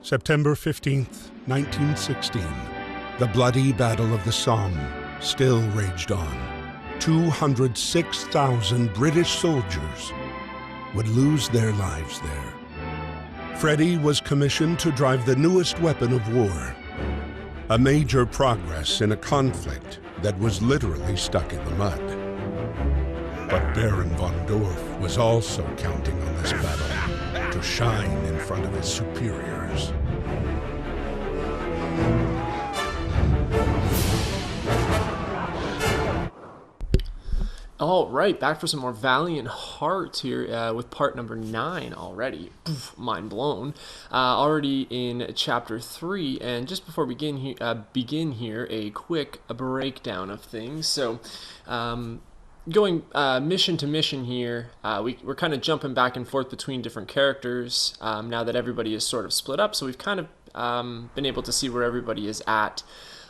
September 15th, 1916. The bloody Battle of the Somme still raged on. 206,000 British soldiers would lose their lives there. Freddie was commissioned to drive the newest weapon of war, a major progress in a conflict that was literally stuck in the mud. But Baron von Dorf was also counting on this battle to shine in front of his superiors. All right, back for some more Valiant Hearts here with part number 9 already. Poof, mind blown. Already in chapter 3, and just before we begin here, a quick breakdown of things. So, going mission to mission here, we're kind of jumping back and forth between different characters now that everybody is sort of split up. So we've kind of been able to see where everybody is at.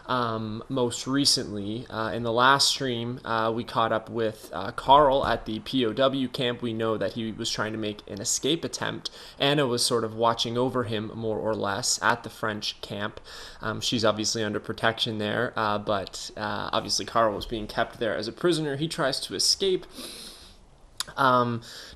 Most recently, in the last stream, we caught up with Carl at the POW camp. We know that he was trying to make an escape attempt. Anna was sort of watching over him, more or less, at the French camp. She's obviously under protection there, but obviously Carl was being kept there as a prisoner. He tries to escape.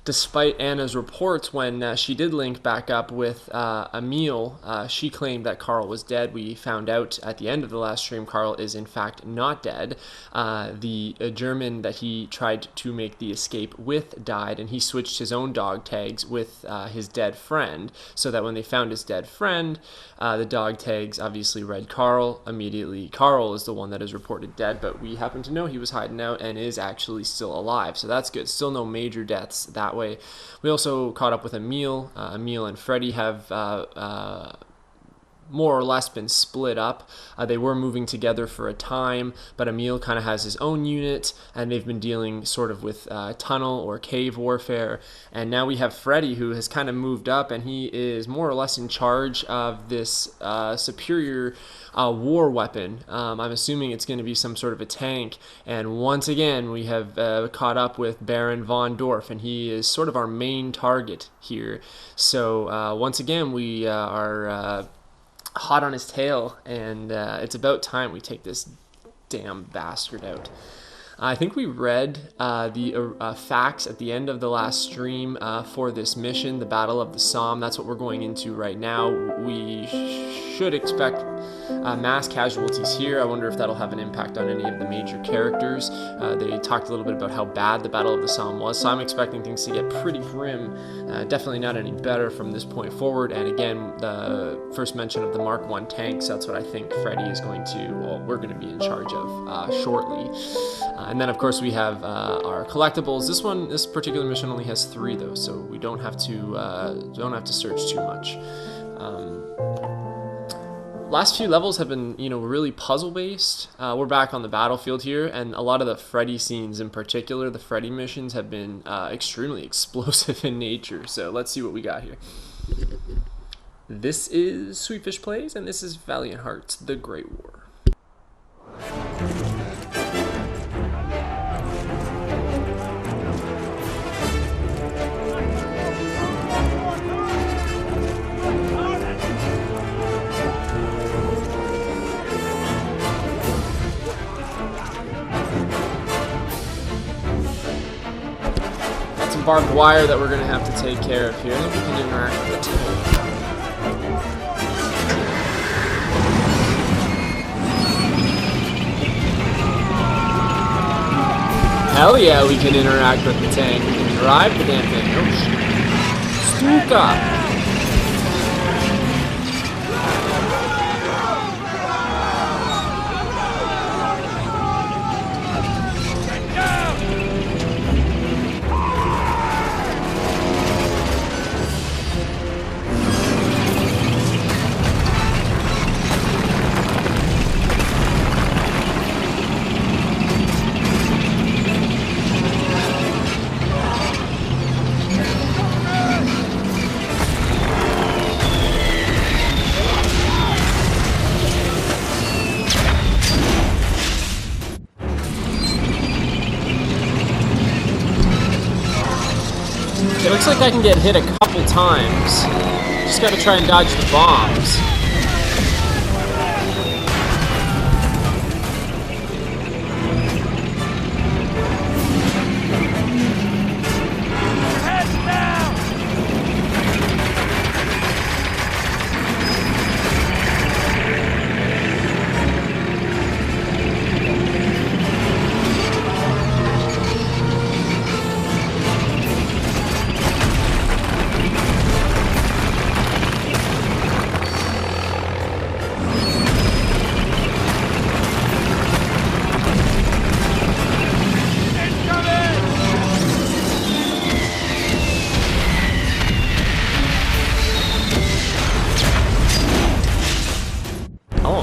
Despite Anna's reports, when she did link back up with Emil, she claimed that Carl was dead. We found out at the end of the last stream Carl is in fact not dead. The German that he tried to make the escape with died, and he switched his own dog tags with his dead friend, so that when they found his dead friend, the dog tags obviously read Carl. Immediately Carl is the one that is reported dead, but we happen to know he was hiding out and is actually still alive, so that's good. Still no major deaths that way. We also caught up with Emil. Emil and Freddie have more or less been split up. They were moving together for a time, but Emil kind of has his own unit, and they've been dealing sort of with tunnel or cave warfare. And now we have Freddie, who has kind of moved up, and he is more or less in charge of this superior war weapon. I'm assuming it's going to be some sort of a tank. And once again, we have caught up with Baron von Dorf, and he is sort of our main target here. So once again, we are hot on his tail, and it's about time we take this damn bastard out. I think we read the facts at the end of the last stream for this mission, the Battle of the Somme. That's what we're going into right now. We should expect mass casualties here. I wonder if that'll have an impact on any of the major characters. They talked a little bit about how bad the Battle of the Somme was, so I'm expecting things to get pretty grim. Definitely not any better from this point forward. And again, the first mention of the Mark I tanks, that's what I think Freddie is going to, well, we're going to be in charge of shortly. And then, of course, we have our collectibles. This particular mission only has 3, though, so we don't have to search too much. Last few levels have been, really puzzle-based. We're back on the battlefield here, and a lot of the Freddy scenes in particular, the Freddy missions, have been extremely explosive in nature. So let's see what we got here. This is sweetfishPLAYS, and this is Valiant Hearts: The Great War. Barbed wire that we're going to have to take care of here. I think we can interact with it. Hell yeah, we can interact with the tank. We can drive the damn thing. Oh shit. Stuka! It looks like I can get hit a couple times. Just gotta try and dodge the bombs.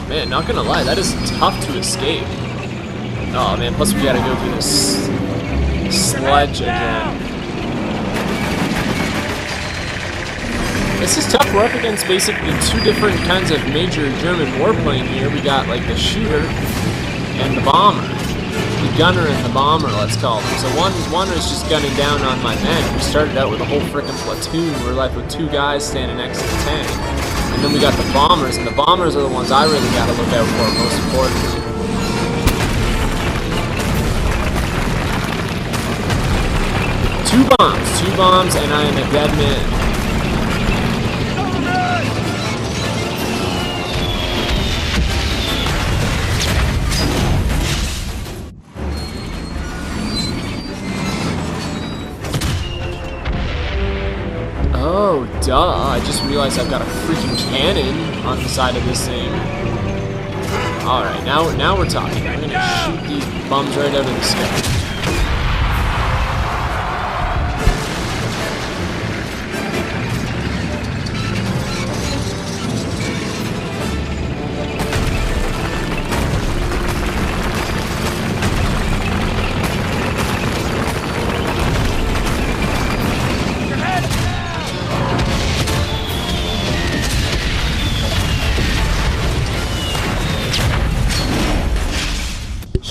Man, not gonna lie, that is tough to escape. Oh man, plus we gotta go through this sledge again. This is tough. We're up against basically two different kinds of major German warplane here. We got like the shooter and the bomber. The gunner and the bomber, let's call them. So one is just gunning down on my men. We started out with a whole frickin' platoon. We're left with two guys standing next to the tank. And then we got the bombers, and the bombers are the ones I really gotta look out for, most importantly. Two bombs, and I am a dead man. Oh, duh. I just realized I've got a freaking cannon on the side of this thing. Alright, now we're talking. I'm gonna shoot these bums right out of the sky.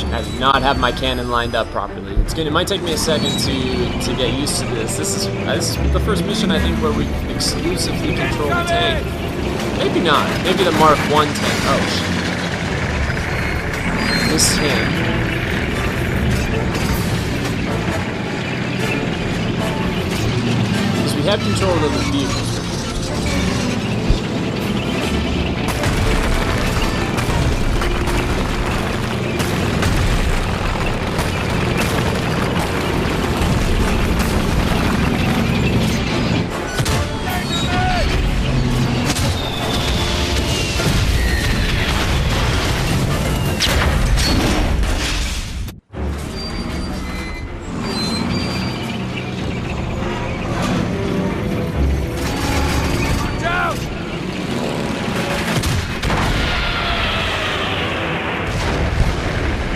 I do not have my cannon lined up properly. It might take me a second to get used to this. This is the first mission I think where we exclusively control the tank. Maybe not. Maybe the Mark 1 tank. Oh shit. This tank. Because we have control of the vehicles.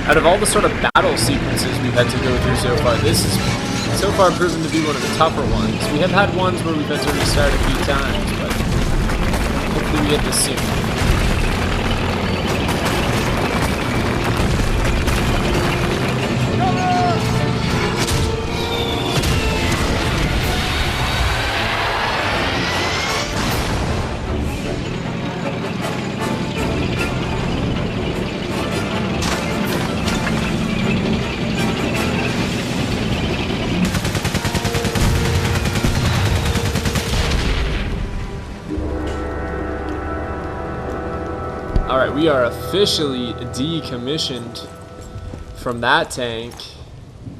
Out of all the sort of battle sequences we've had to go through so far, this is so far proven to be one of the tougher ones. We have had ones where we've had to restart a few times, but hopefully we get this soon. Alright, we are officially decommissioned from that tank.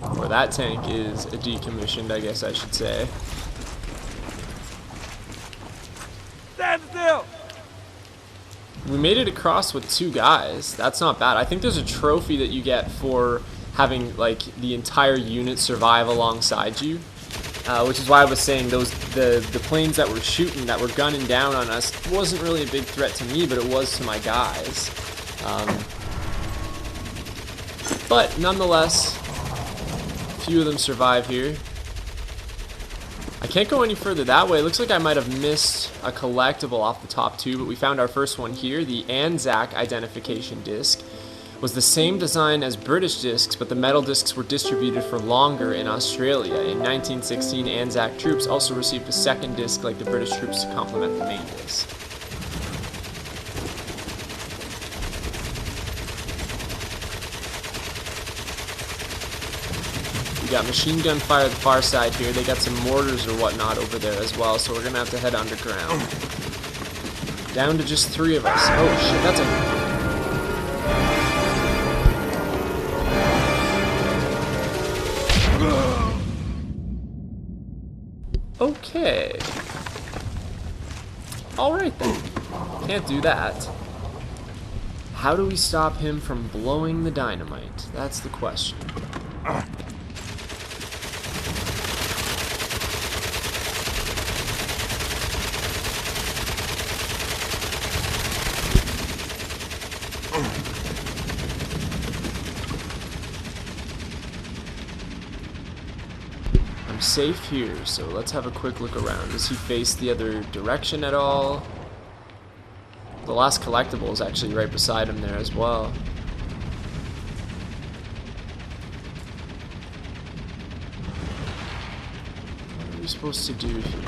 Or that tank is decommissioned, I guess I should say. Stand still! We made it across with two guys. That's not bad. I think there's a trophy that you get for having like the entire unit survive alongside you. Which is why I was saying the planes that were shooting, that were gunning down on us, wasn't really a big threat to me, but it was to my guys. But nonetheless, a few of them survive here. I can't go any further that way. It looks like I might have missed a collectible off the top too, but we found our first one here, the Anzac identification disc, was the same design as British discs, but the metal discs were distributed for longer in Australia. In 1916, Anzac troops also received a second disc like the British troops to complement the main disc. We got machine gun fire at the far side here. They got some mortars or whatnot over there as well, so we're gonna have to head underground. Down to just 3 of us. Oh shit, that's a... Okay. Alright then. Can't do that. How do we stop him from blowing the dynamite? That's the question. I'm safe here, so let's have a quick look around. Does he face the other direction at all? The last collectible is actually right beside him there as well. What are we supposed to do here?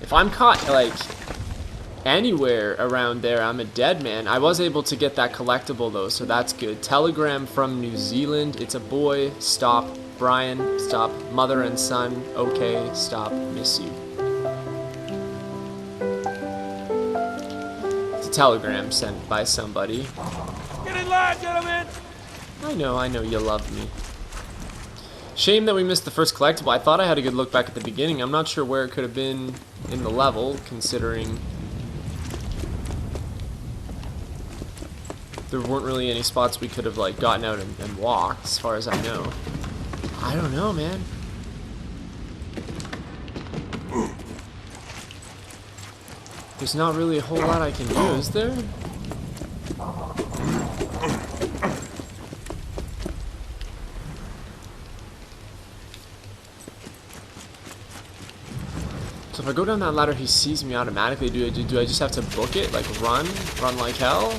If I'm caught, like, anywhere around there, I'm a dead man. I was able to get that collectible, though, so that's good. Telegram from New Zealand. It's a boy. Stop. Brian. Stop. Mother and son. Okay. Stop. Miss you. It's a telegram sent by somebody. Get in line, gentlemen! I know you love me. Shame that we missed the first collectible. I thought I had a good look back at the beginning. I'm not sure where it could have been in the level, considering there weren't really any spots we could have, like, gotten out and walked, as far as I know. I don't know, man. There's not really a whole lot I can do, is there? So if I go down that ladder, he sees me automatically. Do I just have to book it? Like, run like hell?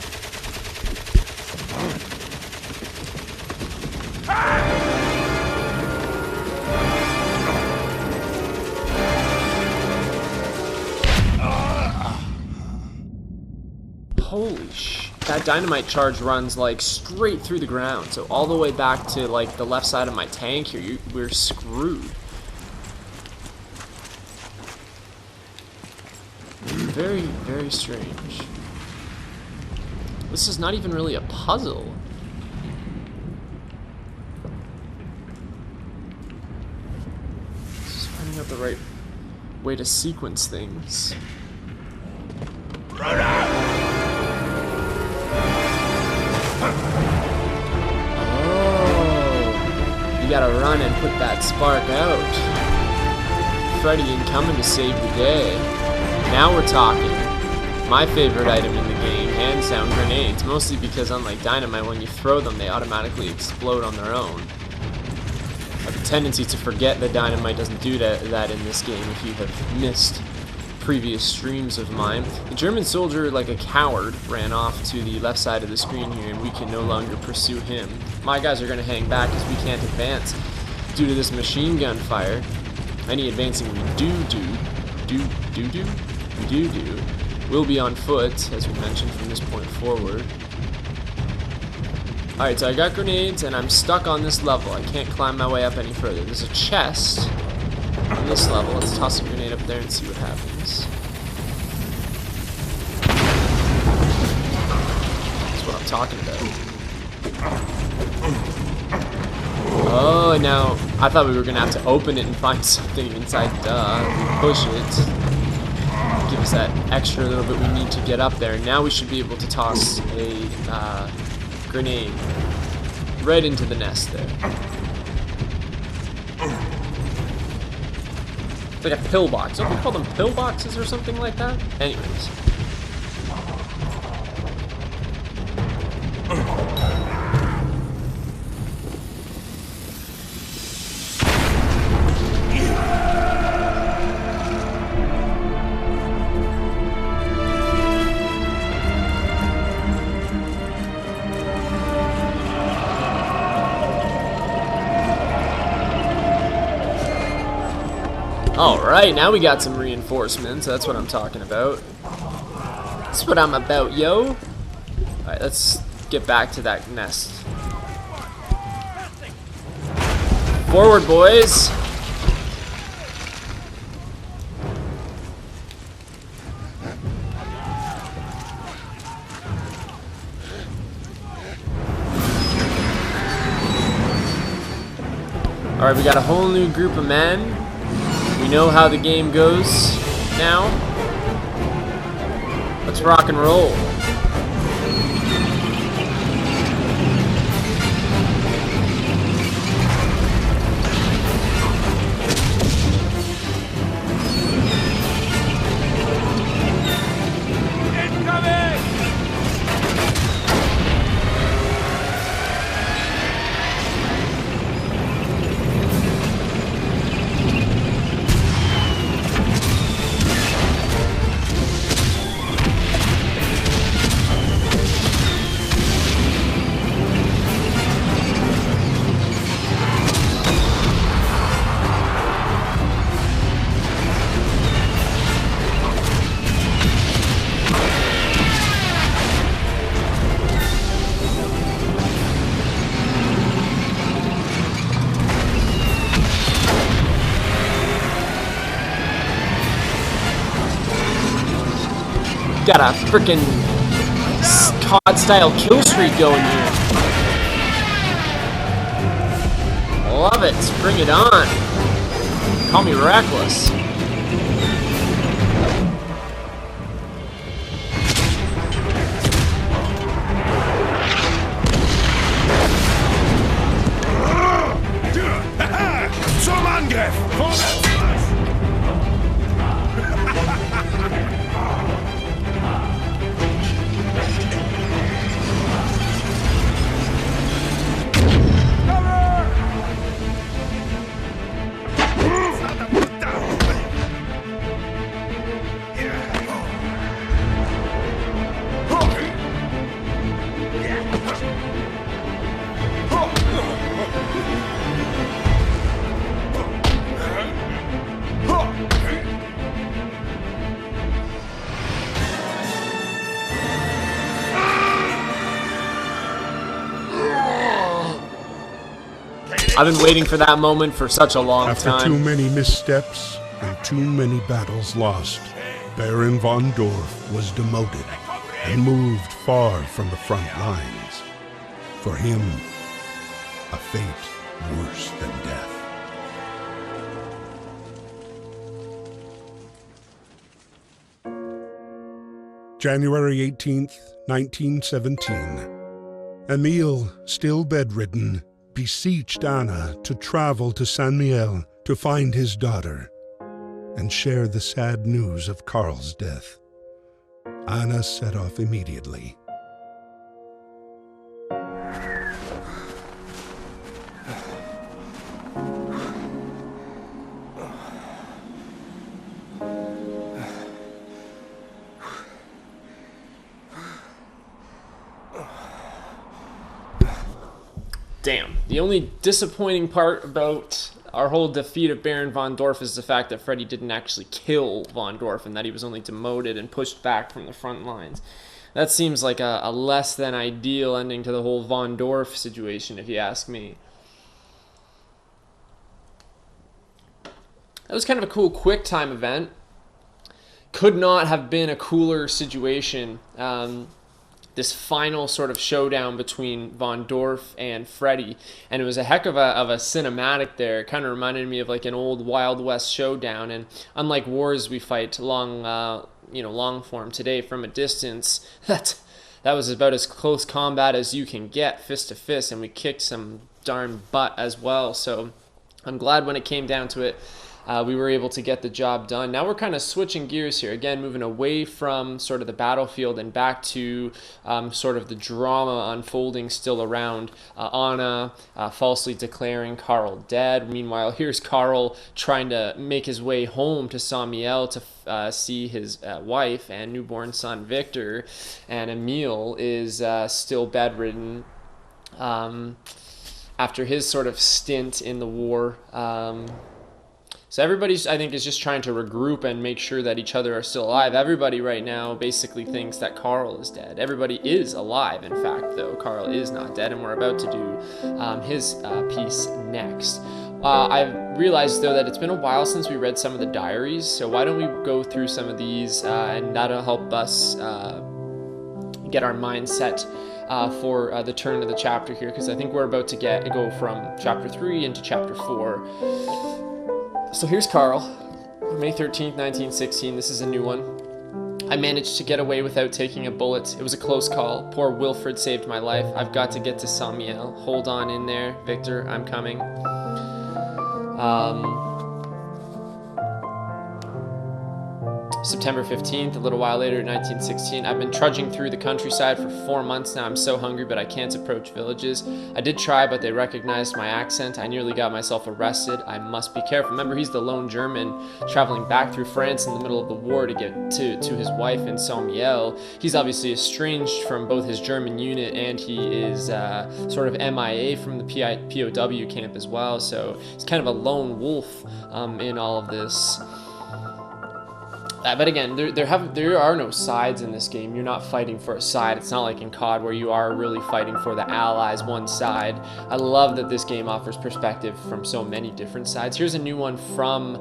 Holy sh! That dynamite charge runs, like, straight through the ground. So all the way back to, like, the left side of my tank here. We're screwed. Very, very strange. This is not even really a puzzle. Just finding out the right way to sequence things. Oh, you gotta run and put that spark out. Freddy incoming to save the day. Now we're talking. My favorite item in the game, hands down, grenades. Mostly because, unlike dynamite, when you throw them, they automatically explode on their own. I have a tendency to forget that dynamite doesn't do that in this game if you have missed previous streams of mine. The German soldier, like a coward, ran off to the left side of the screen here, and we can no longer pursue him. My guys are going to hang back as we can't advance due to this machine gun fire. Any advancing we do will be on foot, as we mentioned, from this point forward. Alright, so I got grenades, and I'm stuck on this level. I can't climb my way up any further. There's a chest on this level. Let's toss a grenade up there and see what happens. That's what I'm talking about. Oh, and now I thought we were going to have to open it and find something inside. Duh. We push it. Give us that extra little bit we need to get up there. Now we should be able to toss a grenade right into the nest there. It's like a pillbox. Don't we call them pillboxes or something like that? Anyways. Alright, now we got some reinforcements. That's what I'm talking about. That's what I'm about, yo. Alright, let's get back to that nest. Forward, boys. Alright, we got a whole new group of men. We know how the game goes now. Let's rock and roll. Got a freaking COD-style kill streak going here. Love it. Bring it on. Call me reckless. Zum Angriff! I've been waiting for that moment for such a long After time. too many missteps and too many battles lost, Baron von Dorf was demoted and moved far from the front lines. For him, a fate worse than death. January 18th, 1917. Emil, still bedridden, beseeched Anna to travel to Saint Mihiel to find his daughter and share the sad news of Karl's death. Anna set off immediately. Damn. The only disappointing part about our whole defeat of Baron von Dorf is the fact that Freddy didn't actually kill von Dorf and that he was only demoted and pushed back from the front lines. That seems like a less than ideal ending to the whole von Dorf situation, if you ask me. That was kind of a cool quick time event. Could not have been a cooler situation. This final sort of showdown between Von Dorf and Freddy, and it was a heck of a cinematic there. It kind of reminded me of like an old Wild West showdown, and unlike wars we fight long form today from a distance, that was about as close combat as you can get, fist to fist, and we kicked some darn butt as well. So I'm glad when it came down to it, we were able to get the job done. Now we're kind of switching gears here, again moving away from sort of the battlefield and back to sort of the drama unfolding still around Anna falsely declaring Karl dead. Meanwhile, here's Karl trying to make his way home to Saint Mihiel to see his wife and newborn son Victor, and Emil is still bedridden after his sort of stint in the war. So everybody's, I think, is just trying to regroup and make sure that each other are still alive. Everybody right now basically thinks that Carl is dead. Everybody is alive, in fact, though. Carl is not dead, and we're about to do his piece next. I've realized, though, that it's been a while since we read some of the diaries, so why don't we go through some of these, and that'll help us get our mind set for the turn of the chapter here, because I think we're about to go from chapter 3 into chapter 4. So here's Carl, May 13th, 1916. This is a new one. I managed to get away without taking a bullet. It was a close call. Poor Wilfred saved my life. I've got to get to Samuel. Hold on in there, Victor. I'm coming. September 15th, a little while later, 1916. I've been trudging through the countryside for 4 months now. I'm so hungry, but I can't approach villages. I did try, but they recognized my accent. I nearly got myself arrested. I must be careful. Remember, he's the lone German traveling back through France in the middle of the war to get to his wife in Samuel. He's obviously estranged from both his German unit, and he is sort of MIA from the POW camp as well. So he's kind of a lone wolf in all of this. But again, there are no sides in this game. You're not fighting for a side. It's not like in COD where you are really fighting for the allies, one side. I love that this game offers perspective from so many different sides. Here's a new one from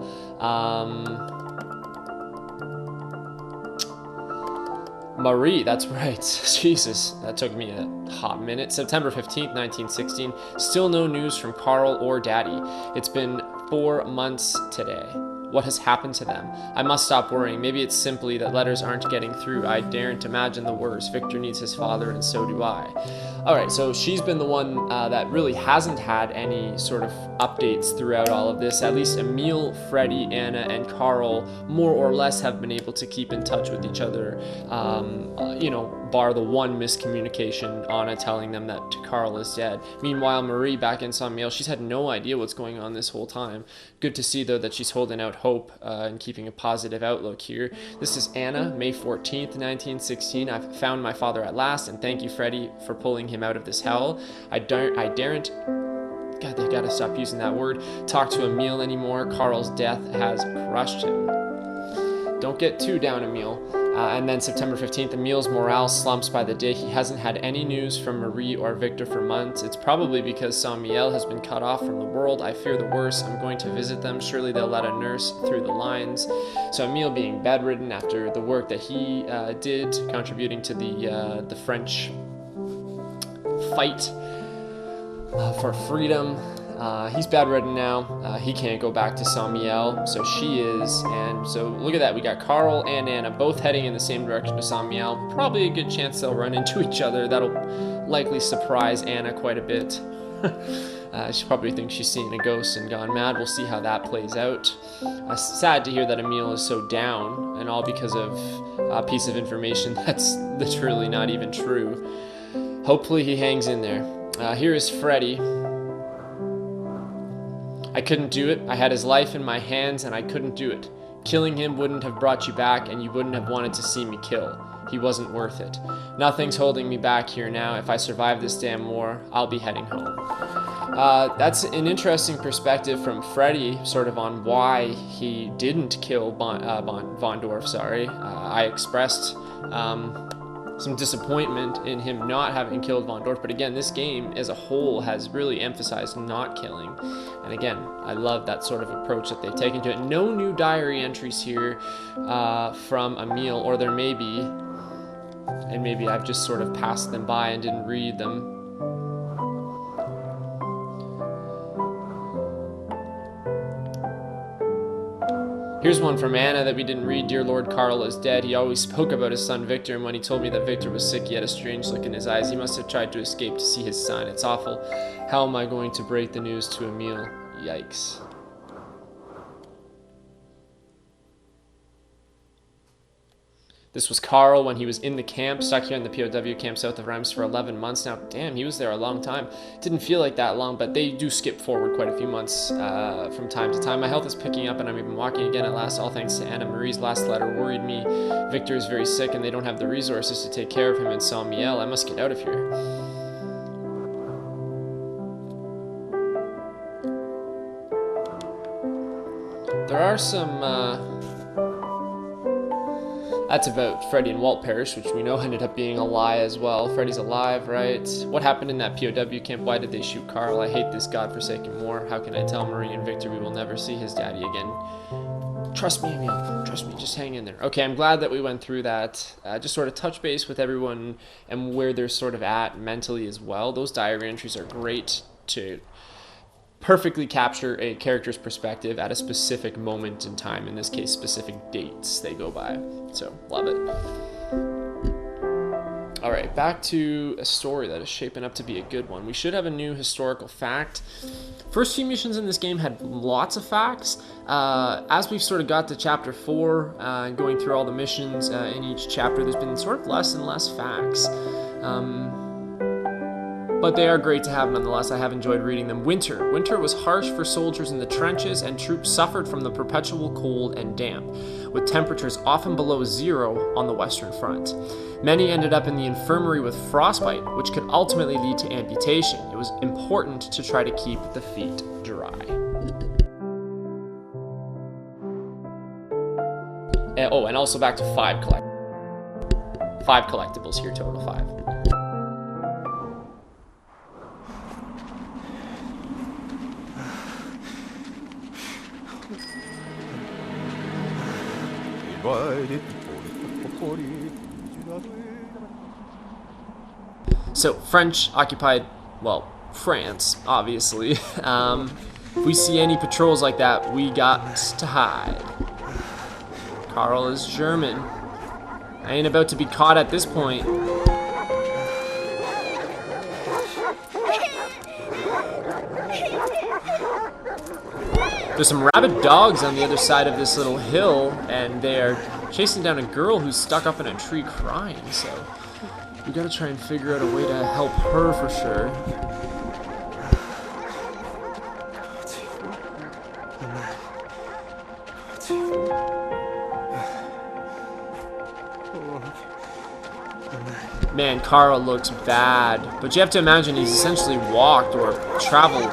Marie, that's right. Jesus, that took me a hot minute. September 15th, 1916. Still no news from Carl or Daddy. It's been 4 months today. What has happened to them? I must stop worrying. Maybe it's simply that letters aren't getting through. I daren't imagine the worst. Victor needs his father, and so do I. All right, so she's been the one that really hasn't had any sort of updates throughout all of this. At least Emil, Freddie, Anna, and Carl more or less have been able to keep in touch with each other, bar the one miscommunication, Anna telling them that Carl is dead. Meanwhile, Marie, back in Samuel, she's had no idea what's going on this whole time. Good to see, though, that she's holding out hope and keeping a positive outlook here. This is Anna, May 14th, 1916. I've found my father at last, and thank you, Freddie, for pulling him out of this hell. I daren't, God, they gotta stop using that word, talk to Emil anymore. Carl's death has crushed him. Don't get too down, Emil. And then September 15th, Emil's morale slumps by the day. He hasn't had any news from Marie or Victor for months. It's probably because Samuel has been cut off from the world. I fear the worst. I'm going to visit them. Surely they'll let a nurse through the lines. So Emil being bedridden after the work that he did, contributing to the French fight for freedom. He's bedridden now. He can't go back to Samuel, so she is. And so look at that. We got Carl and Anna both heading in the same direction to Samuel. Probably a good chance they'll run into each other. That'll likely surprise Anna quite a bit. She probably thinks she's seen a ghost and gone mad. We'll see how that plays out. Sad to hear that Emil is so down, and all because of a piece of information that's literally not even true. Hopefully he hangs in there. Here is Freddie. I couldn't do it. I had his life in my hands, and I couldn't do it. Killing him wouldn't have brought you back, and you wouldn't have wanted to see me kill. He wasn't worth it. Nothing's holding me back here now. If I survive this damn war, I'll be heading home. That's an interesting perspective from Freddie, sort of on why he didn't kill Von Dorf. I expressed some disappointment in him not having killed Von Dorf, but again, this game as a whole has really emphasized not killing. And again, I love that sort of approach that they've taken to it. No new diary entries here from Emil, or there may be, and maybe I've just sort of passed them by and didn't read them. Here's one from Anna that we didn't read. Dear Lord, Carl is dead. He always spoke about his son Victor, and when he told me that Victor was sick, he had a strange look in his eyes. He must have tried to escape to see his son. It's awful. How am I going to break the news to Emil? Yikes. This was Carl when he was in the camp, stuck here in the POW camp south of Reims for 11 months now. Damn, he was there a long time. Didn't feel like that long, but they do skip forward quite a few months from time to time. My health is picking up and I'm even walking again at last, all thanks to Anna. Marie's last letter worried me. Victor is very sick and they don't have the resources to take care of him in Samuel. I must get out of here. there are some, that's about Freddy and Walt Parrish, which we know ended up being a lie as well. Freddy's alive, right? What happened in that POW camp? Why did they shoot Carl? I hate this godforsaken war. How can I tell Marie and Victor we will never see his daddy again? Trust me, Emil. Trust me. Just hang in there. Okay, I'm glad that we went through that. Just sort of touch base with everyone and where they're sort of at mentally as well. Those diary entries are great to perfectly capture a character's perspective at a specific moment in time. In this case, specific dates they go by. So, love it. All right, back to a story that is shaping up to be a good one. We should have a new historical fact. First few missions in this game had lots of facts. As we've sort of got to chapter 4 and going through all the missions in each chapter, there's been sort of less and less facts. But they are great to have nonetheless. I have enjoyed reading them. Winter. Winter was harsh for soldiers in the trenches, and troops suffered from the perpetual cold and damp, with temperatures often below 0 on the Western Front. Many ended up in the infirmary with frostbite, which could ultimately lead to amputation. It was important to try to keep the feet dry. And also back to 5 collectibles here, total 5. So, French occupied, well, France, obviously. If we see any patrols like that, we got to hide. Carl is German. I ain't about to be caught at this point. There's some rabid dogs on the other side of this little hill, and they're chasing down a girl who's stuck up in a tree crying, so we gotta try and figure out a way to help her for sure. Man, Carl looks bad, but you have to imagine he's essentially walked or traveled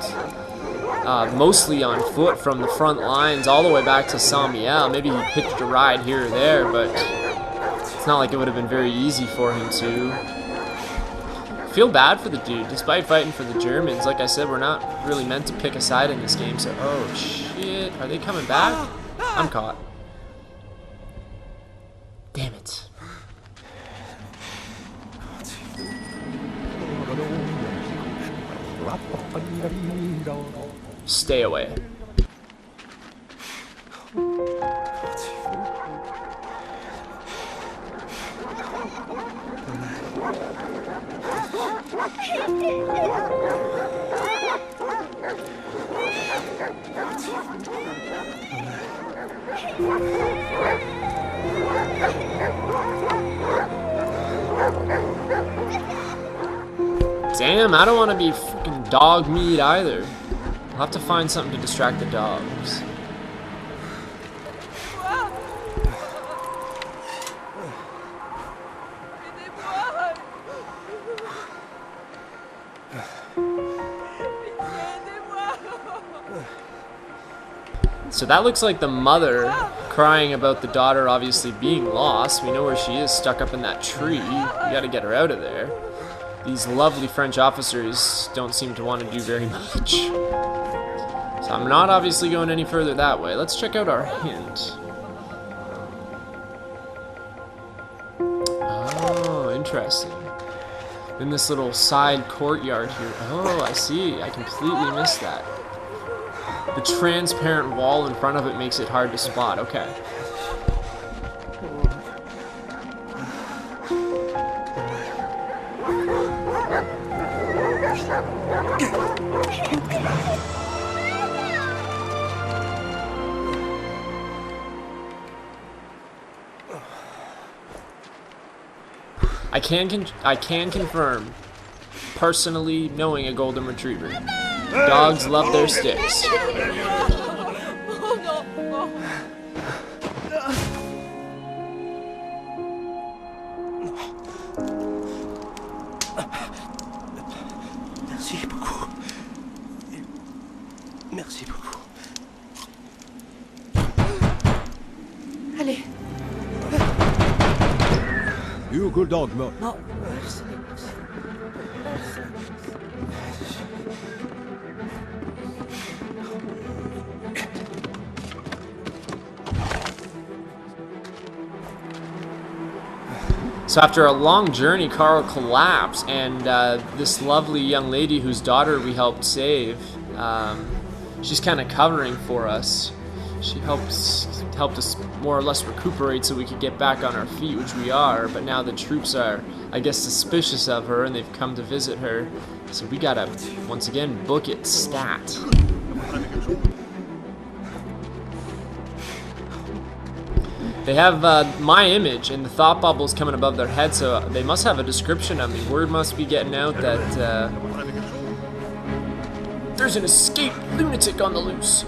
mostly on foot from the front lines all the way back to Saint-Mihiel. Maybe he pitched a ride here or there, but it's not like it would have been very easy for him to. Feel bad for the dude, despite fighting for the Germans. Like I said, we're not really meant to pick a side in this game, so oh shit, are they coming back? I'm caught. Damn it. Stay away. Damn, I don't want to be freaking dog meat either. I'll have to find something to distract the dogs. So that looks like the mother crying about the daughter obviously being lost. We know where she is, stuck up in that tree. We gotta get her out of there. These lovely French officers don't seem to want to do very much. So I'm not obviously going any further that way. Let's check out our hint. Oh, interesting. In this little side courtyard here. Oh, I see. I completely missed that. The transparent wall in front of it makes it hard to spot. Okay. I can confirm, personally knowing a golden retriever, dogs love their sticks. Merci beaucoup. Merci beaucoup. You good dog, Mo. So after a long journey, Carl collapsed, and this lovely young lady whose daughter we helped save, she's kind of covering for us. She helped us more or less recuperate so we could get back on our feet, which we are, but now the troops are, I guess, suspicious of her, and they've come to visit her. So we gotta, once again, book it stat. They have my image and the thought bubbles coming above their head, so they must have a description of me. Word must be getting out that there's an escaped lunatic on the loose.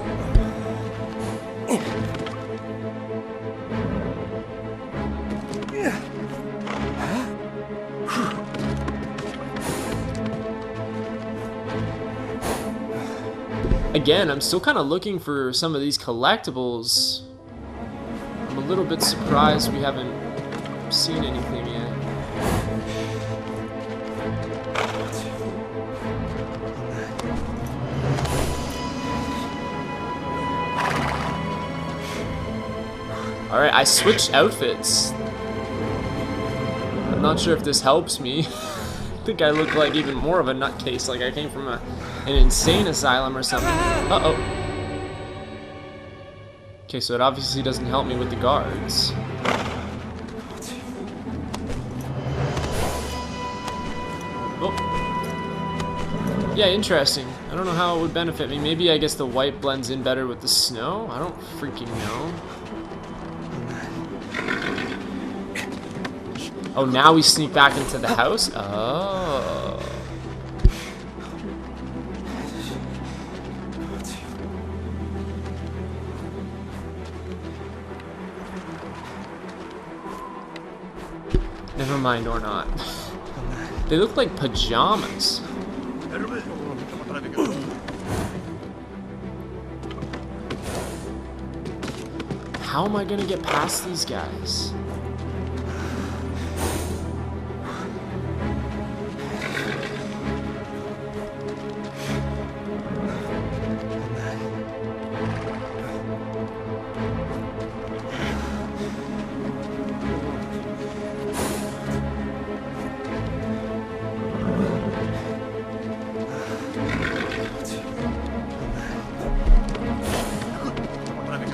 Again, I'm still kind of looking for some of these collectibles. I'm a little bit surprised we haven't seen anything yet. Alright, I switched outfits. I'm not sure if this helps me. I think I look like even more of a nutcase, like I came from an insane asylum or something. Uh-oh. Okay, so it obviously doesn't help me with the guards. Oh. Yeah, interesting. I don't know how it would benefit me. Maybe I guess the white blends in better with the snow? I don't freaking know. Oh, now we sneak back into the house? Oh. Never mind, or not. They look like pajamas. How am I gonna get past these guys?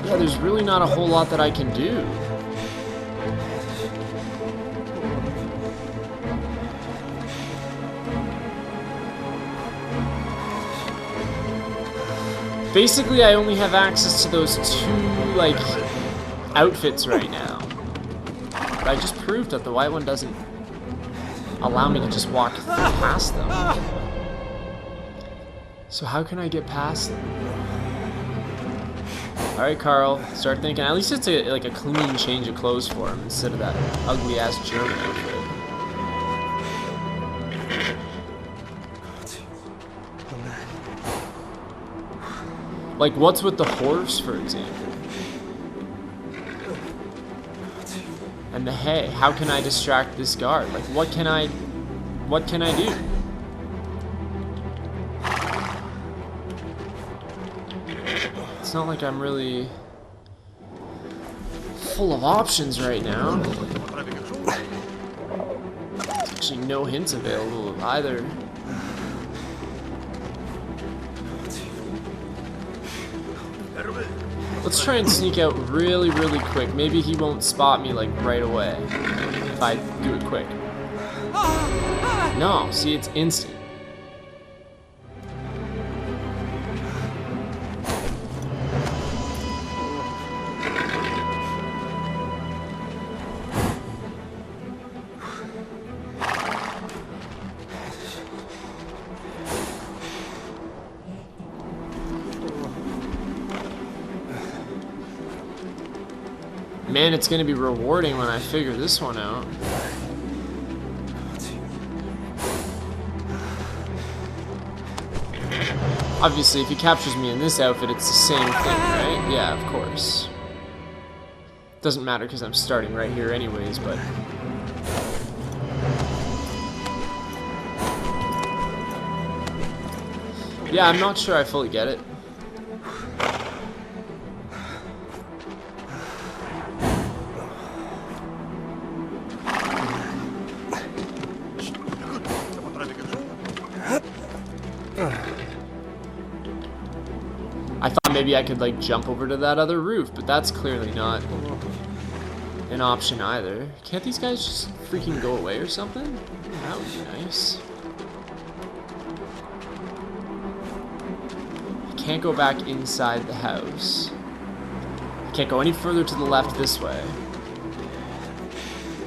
Yeah, there's really not a whole lot that I can do. Basically, I only have access to those two, like, outfits right now. But I just proved that the white one doesn't allow me to just walk past them. So how can I get past them? Alright, Carl, start thinking. At least it's like a clean change of clothes for him instead of that ugly-ass German outfit. Like, what's with the horse, for example? And the hay. How can I distract this guard? Like, what can I do? It's not like I'm really full of options right now. Actually, no hints available of either. Let's try and sneak out really, really quick. Maybe he won't spot me, like, right away if I do it quick. No, see, it's instant. Man, it's gonna be rewarding when I figure this one out. Obviously, if he captures me in this outfit, it's the same thing, right? Yeah, of course. Doesn't matter because I'm starting right here anyways, but... Yeah, I'm not sure I fully get it. I thought maybe I could like jump over to that other roof, but that's clearly not an option either. Can't these guys just freaking go away or something? That would be nice. Can't go back inside the house. I can't go any further to the left this way.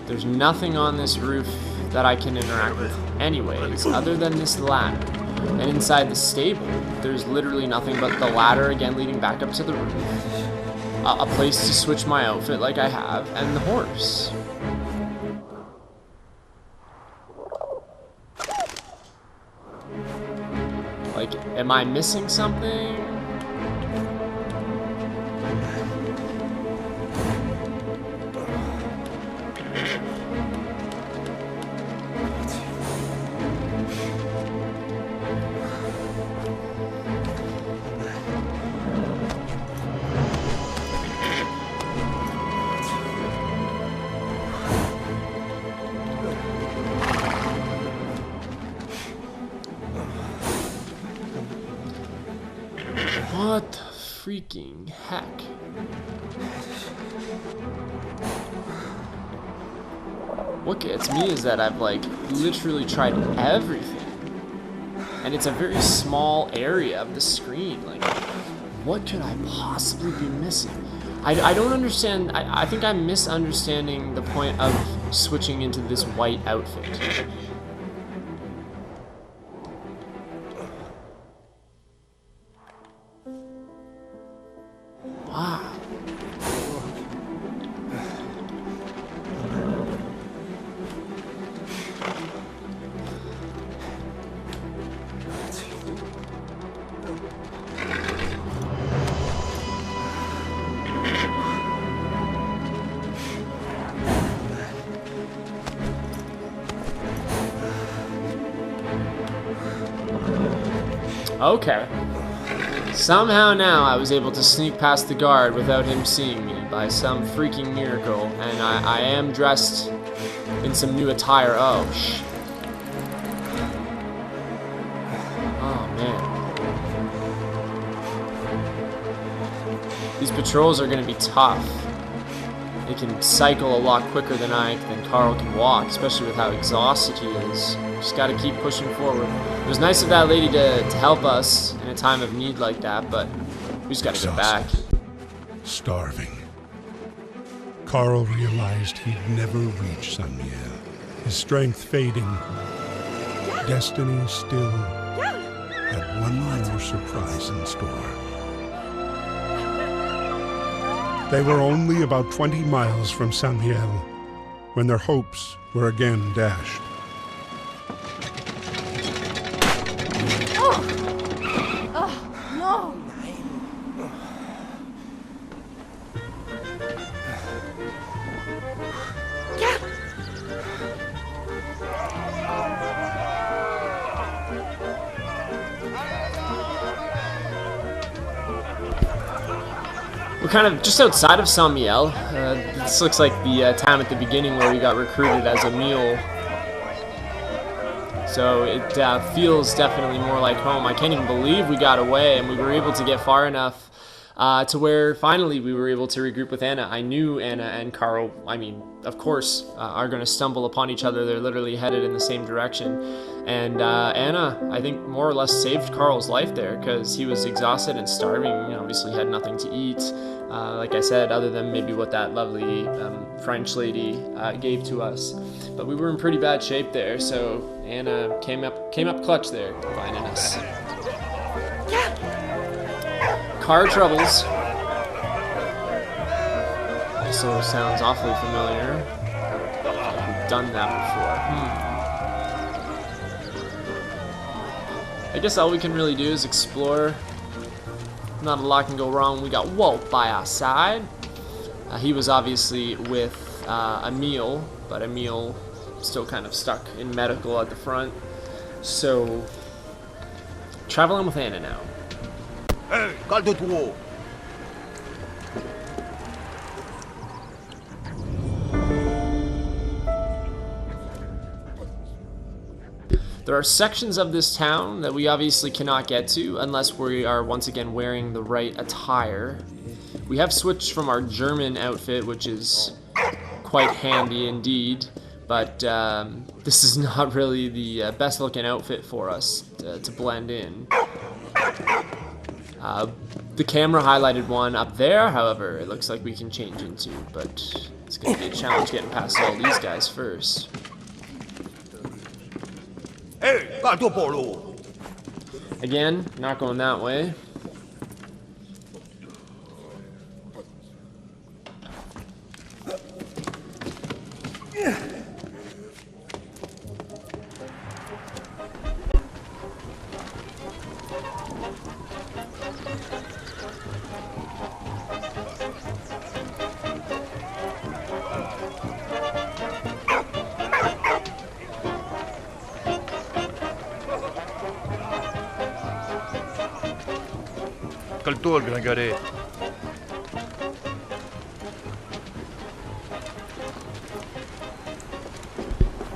There's nothing on this roof that I can interact with anyways, other than this ladder. And inside the stable, there's literally nothing but the ladder again leading back up to the roof. A place to switch my outfit like I have, and the horse. Like, am I missing something? What the freaking heck? What gets me is that I've like literally tried everything, and it's a very small area of the screen. Like, what could I possibly be missing? I don't understand. I think I'm misunderstanding the point of switching into this white outfit. Wow. Okay. Somehow now I was able to sneak past the guard without him seeing me by some freaking miracle, and I am dressed in some new attire. Oh, shit. Oh, man. These patrols are going to be tough. They can cycle a lot quicker than Carl can walk, especially with how exhausted he is. Just gotta keep pushing forward. It was nice of that lady to help us in a time of need like that, but we just gotta go back. Starving. Carl realized he'd never reach Samuel. His strength fading. Destiny still had one more surprise in store. They were only about 20 miles from Samuel when their hopes were again dashed. No! We're kind of just outside of Samuel. This looks like the town at the beginning where we got recruited as a mule. So it feels definitely more like home. I can't even believe we got away and we were able to get far enough to where finally we were able to regroup with Anna. I knew Anna and Carl, I mean, of course, are going to stumble upon each other. They're literally headed in the same direction. And Anna, I think, more or less saved Carl's life there because he was exhausted and starving. You know, obviously had nothing to eat. Like I said, other than maybe what that lovely French lady gave to us. But we were in pretty bad shape there, so Anna came up clutch there, finding us. Car troubles. Also sounds awfully familiar. We've done that before. I guess all we can really do is explore. Not a lot can go wrong. We got Walt by our side. He was obviously with Emil, but Emil still kind of stuck in medical at the front. So traveling with Anna now. Hey, calde-toi. There are sections of this town that we obviously cannot get to unless we are once again wearing the right attire. We have switched from our German outfit, which is quite handy indeed, but this is not really the best looking outfit for us to blend in. The camera highlighted one up there, however, it looks like we can change into, but it's going to be a challenge getting past all these guys first. Hey, calde-toi pour l'eau. Again, not going that way. Calde-toi, le gringalet.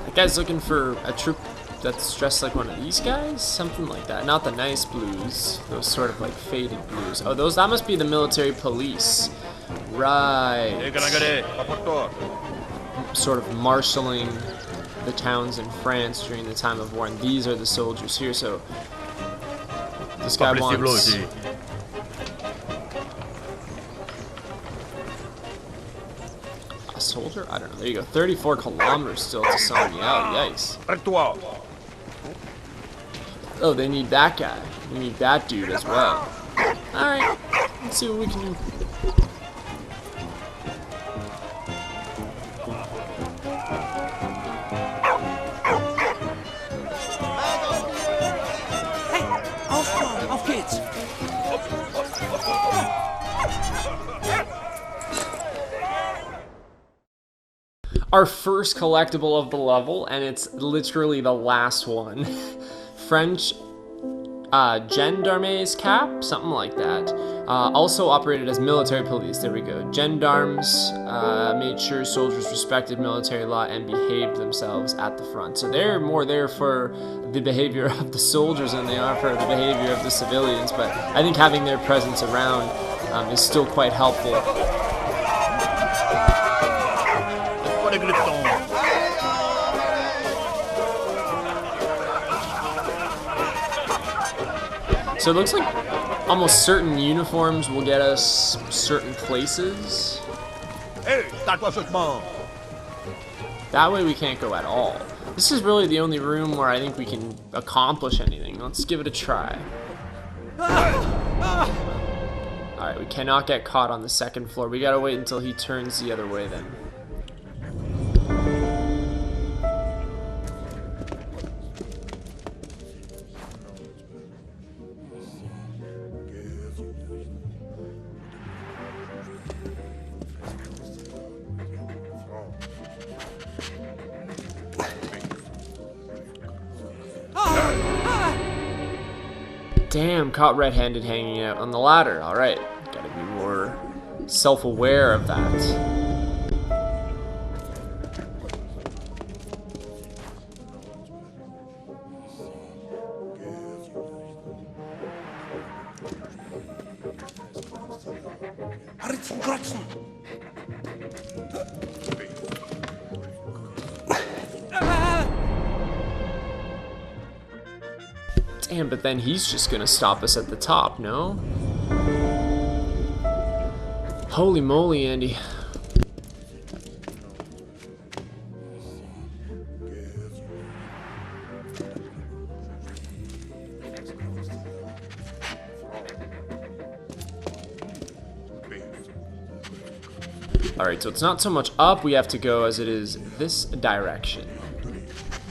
That guy's looking for a troop that's dressed like one of these guys? Something like that. Not the nice blues. Those sort of like faded blues. Oh, that must be the military police. Hey, Right. gringalet, apporte-toi. Sort of marshalling the towns in France during the time of war. And these are the soldiers here, so this guy Pas blessé bleu wants... ici. A soldier? I don't know. There you go. 34 kilometers still to Sonya. Oh, yikes. Arrête-toi. Oh, they need that guy. We need that dude as well. Alright. Let's see what we can do. Auf geht's! Our first collectible of the level, and it's literally the last one. French gendarme's cap, something like that. Also operated as military police. There we go. Gendarmes made sure soldiers respected military law and behaved themselves at the front. So they're more there for the behavior of the soldiers than they are for the behavior of the civilians. But I think having their presence around is still quite helpful. Pas les griffons. So it looks like almost certain uniforms will get us certain places. Hey, calde-toi seulement. That way we can't go at all. This is really the only room where I think we can accomplish anything. Let's give it a try. Alright, we cannot get caught on the second floor. We gotta wait until he turns the other way then. Damn, caught red-handed hanging out on the ladder. Alright, gotta be more self-aware of that. Ritzen, kratzen! Damn, but then he's just gonna stop us at the top, no? Holy moly, Andy. Alright, so it's not so much up we have to go as it is this direction.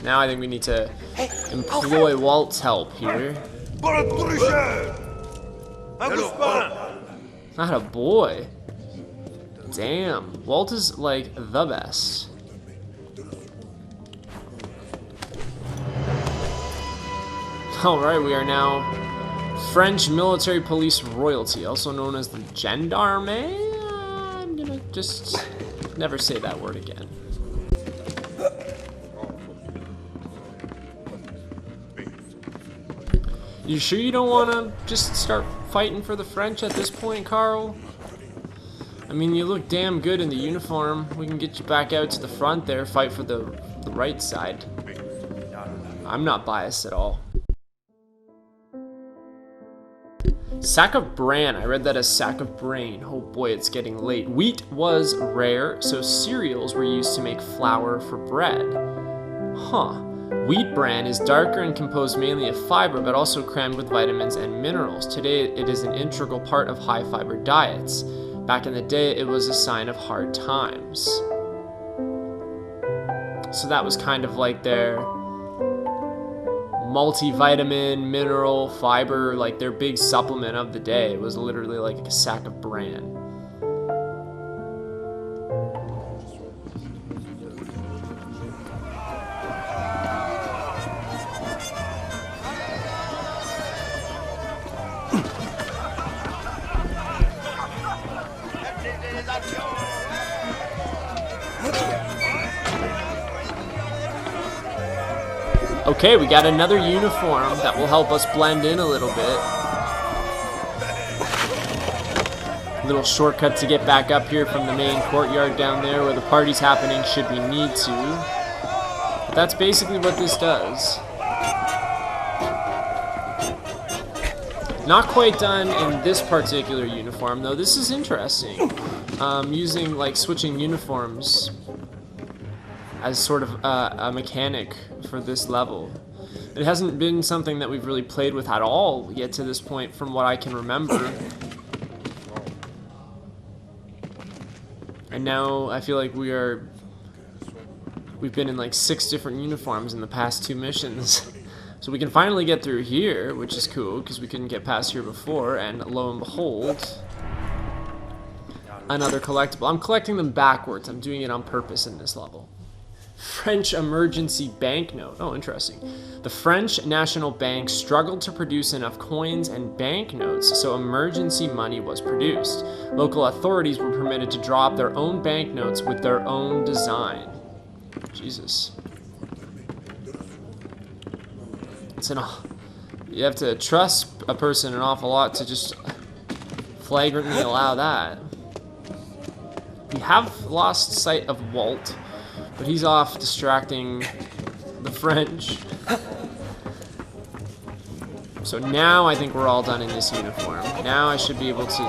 Now I think we need to employ Walt's help here. Pour le tricheur. Un gouspin. Not a boy. Damn, Walt is like the best. Alright, we are now French military police royalty, also known as the gendarme. I'm gonna just never say that word again. You sure you don't want to just start fighting for the French at this point, Carl? I mean, you look damn good in the uniform. We can get you back out to the front there, fight for the right side. I'm not biased at all. Sack of bran. I read that as sack of brain. Oh boy, it's getting late. Wheat was rare, so cereals were used to make flour for bread. Huh. Wheat bran is darker and composed mainly of fiber, but also crammed with vitamins and minerals. Today, it is an integral part of high-fiber diets. Back in the day, it was a sign of hard times. So that was kind of like their multivitamin, mineral, fiber, like their big supplement of the day. It was literally like a sack of bran. Okay, we got another uniform that will help us blend in a little bit. Little shortcut to get back up here from the main courtyard down there where the party's happening should we need to. But that's basically what this does. Not quite done in this particular uniform though. This is interesting. Using like switching uniforms as sort of a mechanic for this level. It hasn't been something that we've really played with at all yet to this point from what I can remember. And now I feel like we've been in like 6 different uniforms in the past 2 missions. So we can finally get through here, which is cool because we couldn't get past here before, and lo and behold, another collectible. I'm collecting them backwards. I'm doing it on purpose in this level. French emergency banknote. Oh, interesting. The French National Bank struggled to produce enough coins and banknotes, so emergency money was produced. Local authorities were permitted to draw up their own banknotes with their own design. Jesus. You have to trust a person an awful lot to just flagrantly allow that. We have lost sight of Walt, but he's off distracting the French. So now I think we're all done in this uniform. Now I should be able to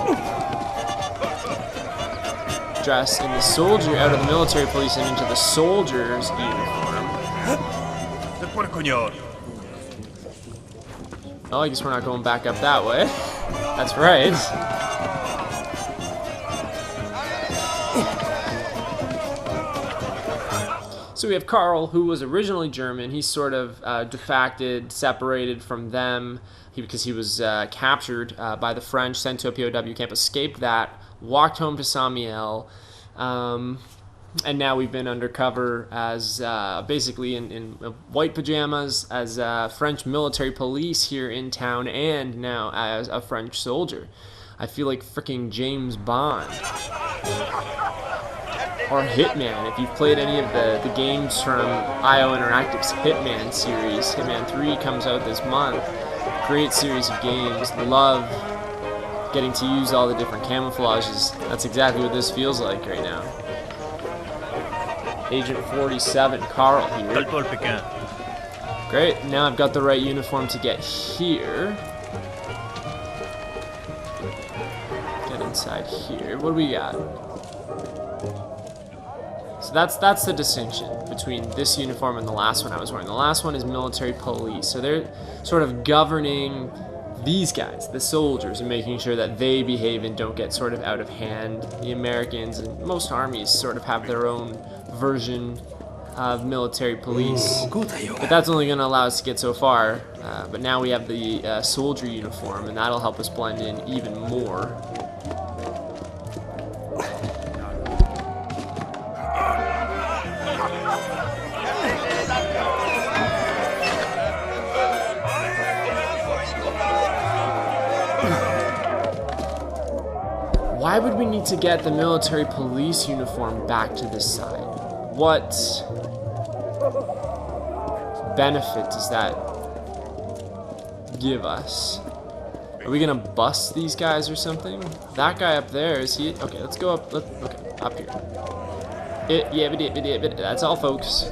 dress in the soldier out of the military police and into the soldier's uniform. Oh, I guess we're not going back up that way. That's right. So we have Carl, who was originally German. He's sort of defected, separated from them because he was captured by the French, sent to a POW camp, escaped that, walked home to Saint-Mihiel, and now we've been undercover as basically in white pajamas as French military police here in town, and now as a French soldier. I feel like freaking James Bond. Or Hitman, if you've played any of the games from IO Interactive's Hitman series. Hitman 3 comes out this month. Great series of games. Love getting to use all the different camouflages. That's exactly what this feels like right now. Agent 47, Carl here. Great, now I've got the right uniform to get here. Get inside here. What do we got? So that's the distinction between this uniform and the last one I was wearing. The last one is military police. So they're sort of governing these guys, the soldiers, and making sure that they behave and don't get sort of out of hand. The Americans and most armies sort of have their own version of military police. But that's only going to allow us to get so far. But now we have the soldier uniform, and that'll help us blend in even more. Why would we need to get the military police uniform back to this side? What benefit does that give us? Are we gonna bust these guys or something? That guy up there, is he? Okay, let's go up. Okay, up here. That's all, folks.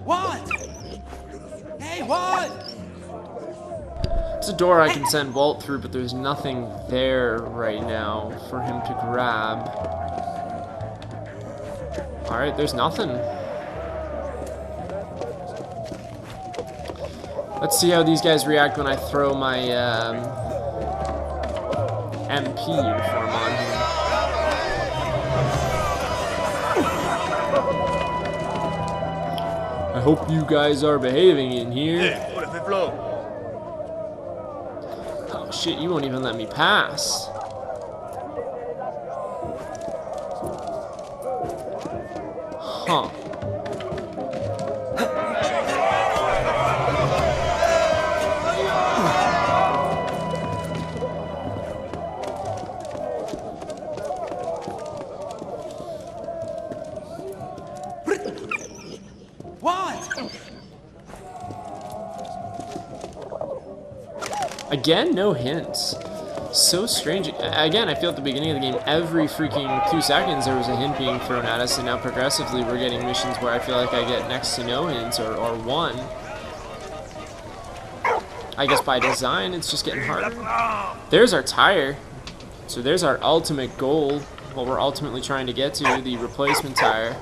What? Hey, what? It's a door I can send Walt through, but there's nothing there right now for him to grab. Alright, there's nothing. Let's see how these guys react when I throw my MP uniform on here. I hope you guys are behaving in here. Oh shit, you won't even let me pass. Huh. Again, no hints. So strange. Again, I feel at the beginning of the game, every freaking 2 seconds there was a hint being thrown at us, and now progressively we're getting missions where I feel like I get next to no hints, or one. I guess by design, it's just getting harder. There's our tire. So there's our ultimate goal, what we're ultimately trying to get to, the replacement tire.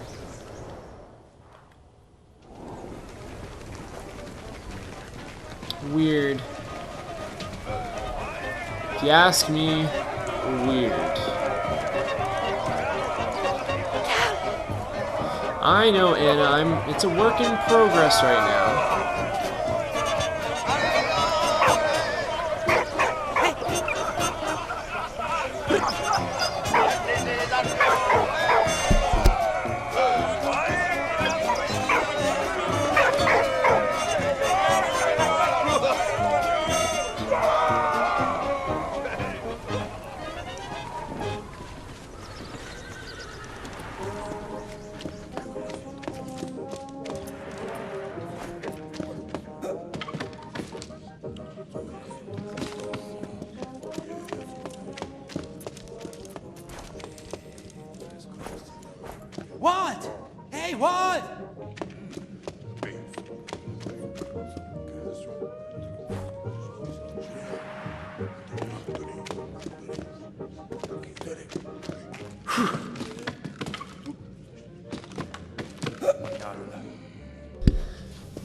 Weird. If you ask me, weird. I know, Anna, it's a work in progress right now. What? Hey, what?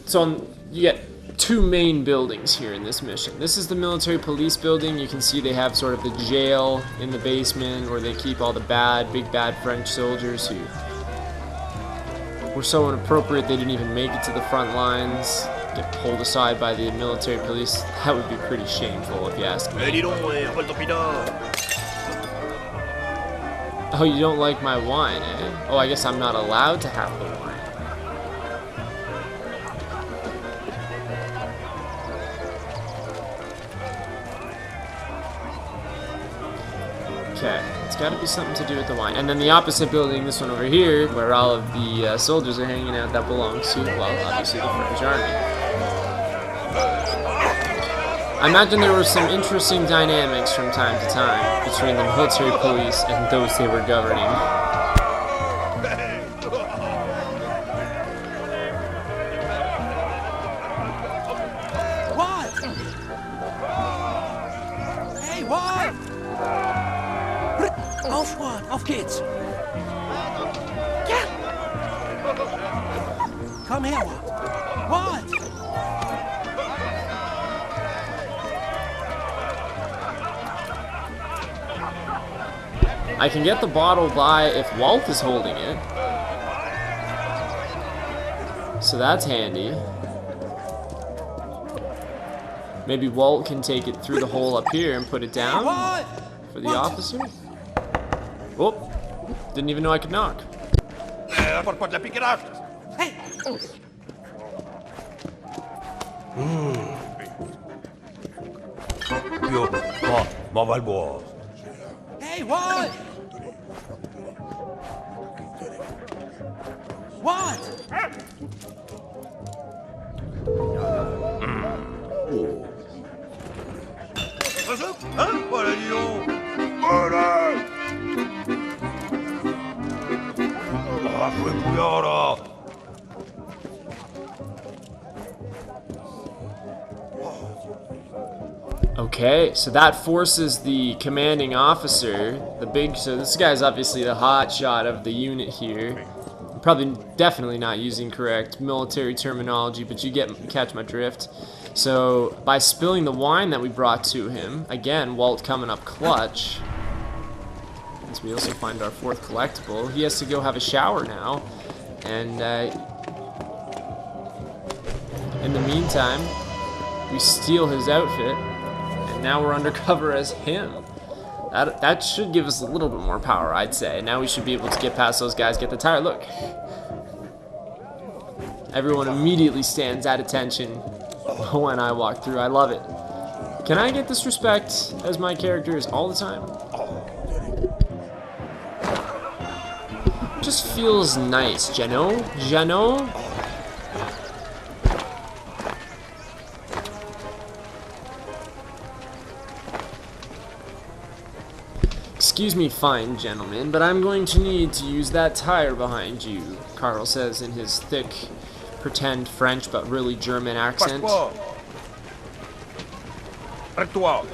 So you get 2 main buildings here in this mission. This is the military police building. You can see they have sort of the jail in the basement where they keep all the big bad French soldiers who were so inappropriate they didn't even make it to the front lines, get pulled aside by the military police. That would be pretty shameful if you ask me. Oh, you don't like my wine, eh? Oh, I guess I'm not allowed to have the wine. Okay, it's got to be something to do with the wine. And then the opposite building, this one over here, where all of the soldiers are hanging out, that belongs to, well, obviously the French army. I imagine there were some interesting dynamics from time to time between the military police and those they were governing. What? Hey, what? Aufräumen, auf geht's. Ja. Komm her, what? I can get the bottle by if Walt is holding it. So that's handy. Maybe Walt can take it through the hole up here and put it down for the officer. Oh, didn't even know I could knock. Hey! Yo, m'en va le boire. Hey, what? What? Hein? Voilà, dis donc. Voilà. Ah, faut le bouillon, là. Okay, so that forces the commanding officer, so this guy's obviously the hot shot of the unit here. Probably definitely not using correct military terminology, but you catch my drift. So by spilling the wine that we brought to him, again, Walt coming up clutch. As we also find our fourth collectible, he has to go have a shower now. And in the meantime, we steal his outfit, and now we're undercover as him. That should give us a little bit more power, I'd say. Now we should be able to get past those guys, get the tire. Look. Everyone immediately stands at attention when I walk through. I love it. Can I get this respect as my character is all the time? Just feels nice, Jano? Jano? Excuse me, fine gentlemen, but I'm going to need to use that tire behind you, Carl says in his thick, pretend French but really German accent. Arrête-toi.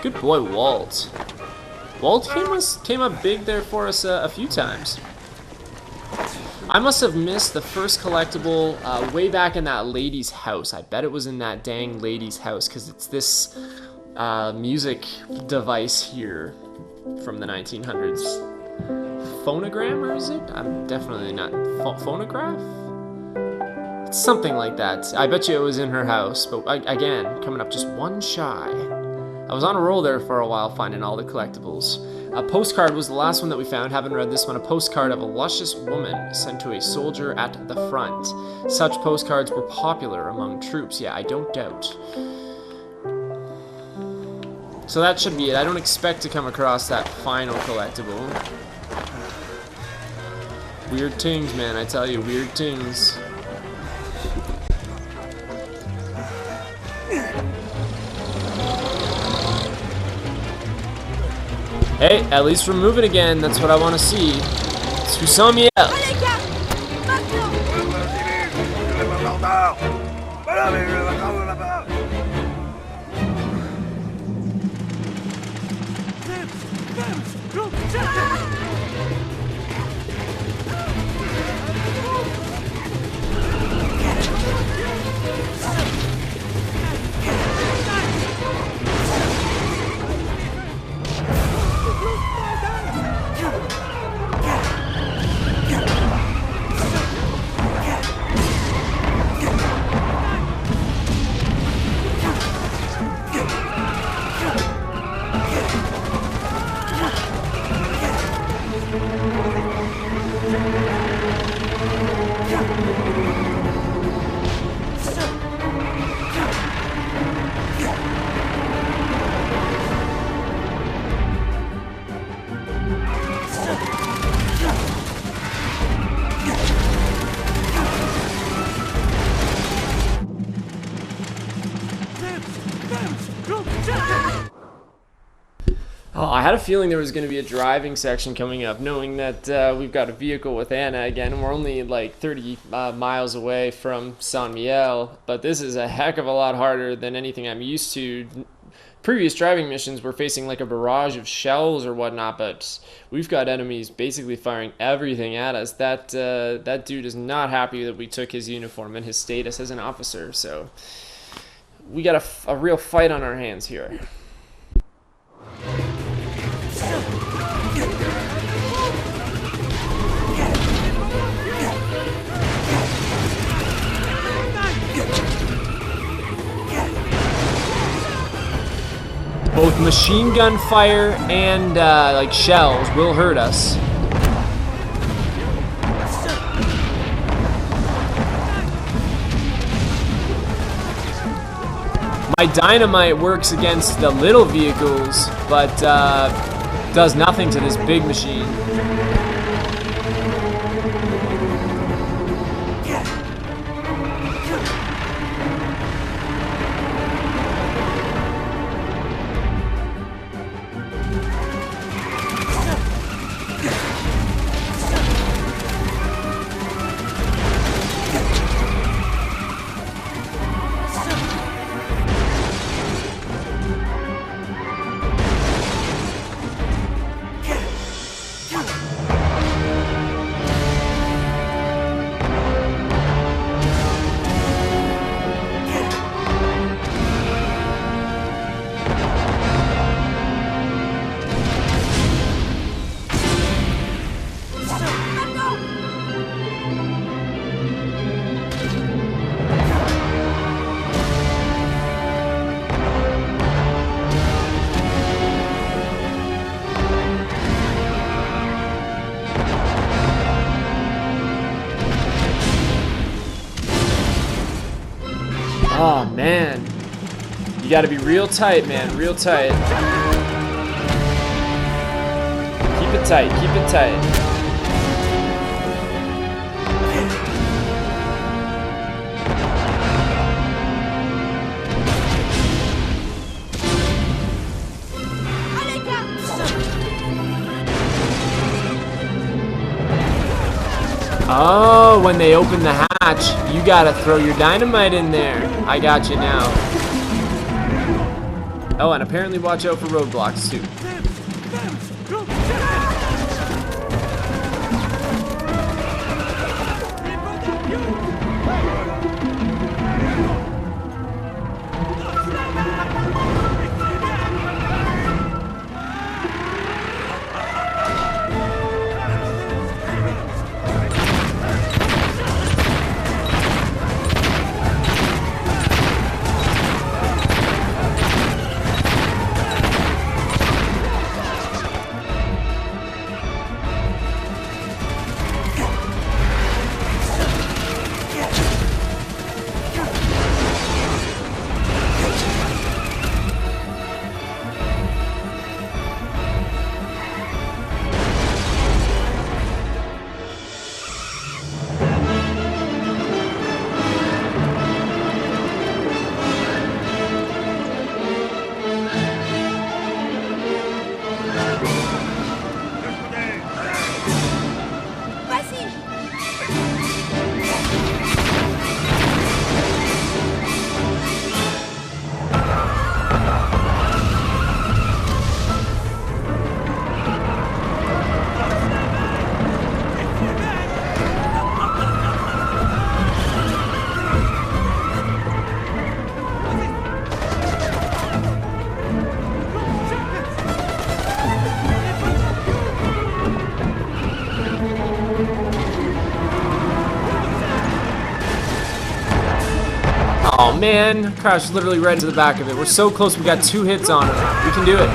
Good boy, Walt. Walt came up big there for us a few times. I must have missed the first collectible way back in that lady's house. I bet it was in that dang lady's house, because it's this music device here from the 1900s. Phonogram, or is it? I'm definitely not. Phonograph? It's something like that. I bet you it was in her house, but again, coming up just one shy. I was on a roll there for a while finding all the collectibles. A postcard was the last one that we found. Haven't read this one. A postcard of a luscious woman sent to a soldier at the front. Such postcards were popular among troops. Yeah, I don't doubt. So that should be it. I don't expect to come across that final collectible. Weird things, man. I tell you, weird things. Hey, at least we're moving again. That's what I want to see. Tu sens miel. Oh, I had a feeling there was going to be a driving section coming up, knowing that we've got a vehicle with Anna again, and we're only like 30 miles away from San Miguel, but this is a heck of a lot harder than anything I'm used to. Previous driving missions were facing like a barrage of shells or whatnot, but we've got enemies basically firing everything at us. That dude is not happy that we took his uniform and his status as an officer, so we got a real fight on our hands here. Both machine gun fire and like shells will hurt us. My dynamite works against the little vehicles, but does nothing to this big machine. Oh man, you gotta be real tight, man, real tight. Keep it tight, keep it tight. Oh, when they open the hatch, you gotta throw your dynamite in there. I got you now. Oh, and apparently watch out for roadblocks too. Oh man, crashed literally right into the back of it. We're so close, we got 2 hits on him. We can do it.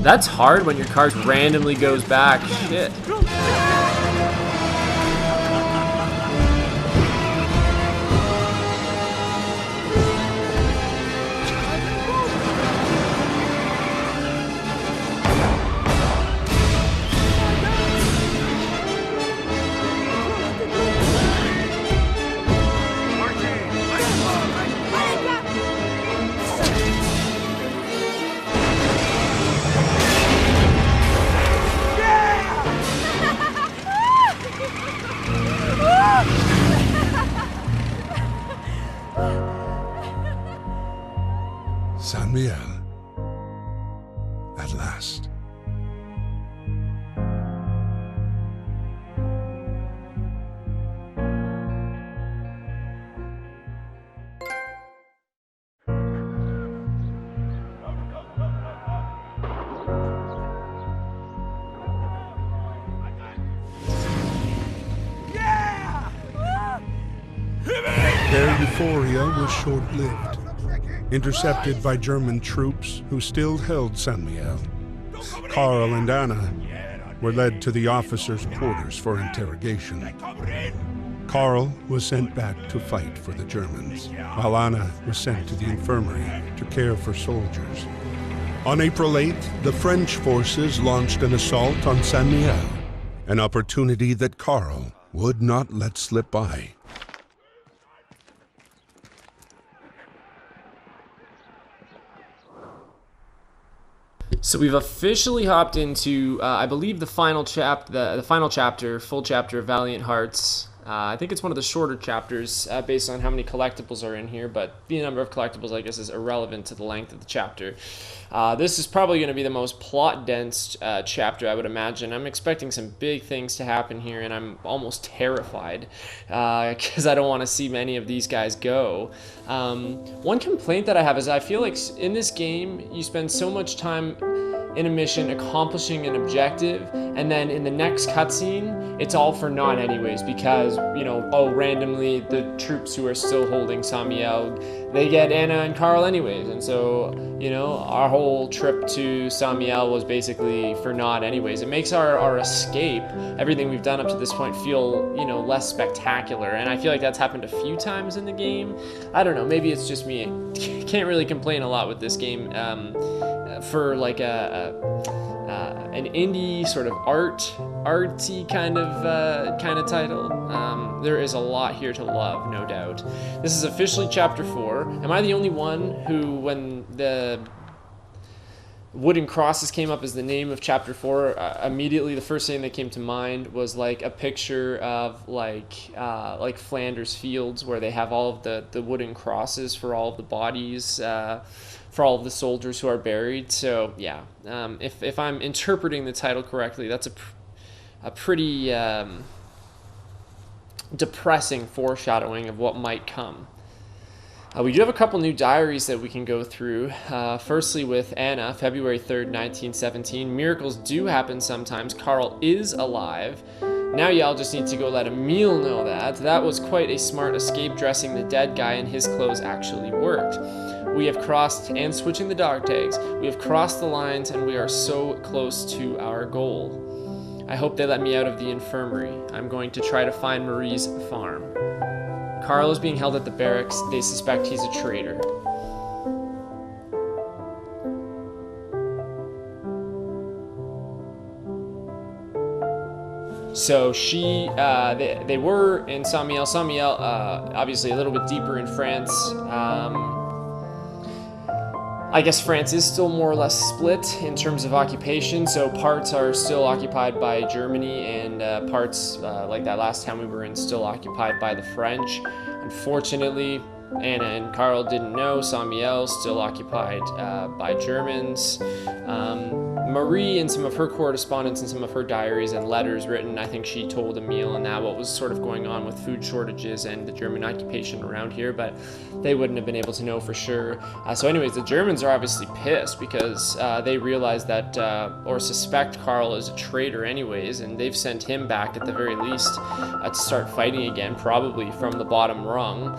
That's hard when your car randomly goes back. Shit. their euphoria was short-lived, intercepted by German troops who still held Saint-Mihiel. Karl and Anna were led to the officers' quarters for interrogation. Karl was sent back to fight for the Germans, while Anna was sent to the infirmary to care for soldiers. On April 8th, the French forces launched an assault on Saint-Mihiel, an opportunity that Karl would not let slip by. So we've officially hopped into, I believe, the final chapter, full chapter of Valiant Hearts. I think it's one of the shorter chapters based on how many collectibles are in here, but the number of collectibles, I guess, is irrelevant to the length of the chapter. This is probably going to be the most plot-dense chapter, I would imagine. I'm expecting some big things to happen here, and I'm almost terrified because I don't want to see many of these guys go. One complaint that I have is I feel like in this game, you spend so much time in a mission accomplishing an objective, and then in the next cutscene it's all for naught anyways, because randomly the troops who are still holding Saint-Mihiel, they get Anna and Karl anyways, and so our whole trip to Saint-Mihiel was basically for naught anyways. It makes our escape, everything we've done up to this point, feel less spectacular, and I feel like that's happened a few times in the game. I don't know, maybe it's just me. Can't really complain a lot with this game. For like an indie sort of artsy kind of title, there is a lot here to love, no doubt. This is officially chapter 4. Am I the only one who, when the wooden crosses came up as the name of chapter 4, immediately the first thing that came to mind was like a picture of like Flanders Fields, where they have all of the wooden crosses for all of the bodies, for all of the soldiers who are buried. So yeah, if I'm interpreting the title correctly, that's a pretty depressing foreshadowing of what might come. We do have a couple new diaries that we can go through. Firstly, with Anna, February 3rd, 1917. Miracles do happen sometimes. Karl is alive. Now y'all just need to go let Emil know that. That was quite a smart escape. Dressing the dead guy in his clothes actually worked. We have crossed, and switching the dog tags, we have crossed the lines, and we are so close to our goal. I hope they let me out of the infirmary. I'm going to try to find Marie's farm. Karl is being held at the barracks. They suspect he's a traitor. So they were in Saint-Mihiel. Saint-Mihiel, obviously a little bit deeper in France. I guess France is still more or less split in terms of occupation, so parts are still occupied by Germany, and parts, like that last town we were in, still occupied by the French. Unfortunately, Anna and Karl didn't know Saint-Mihiel still occupied by Germans. Marie, in some of her correspondence and some of her diaries and letters written, I think she told Emil and that what was sort of going on with food shortages and the German occupation around here, but they wouldn't have been able to know for sure. So anyways, the Germans are obviously pissed because they realize that, or suspect Karl is a traitor anyways, and they've sent him back at the very least to start fighting again, probably from the bottom rung.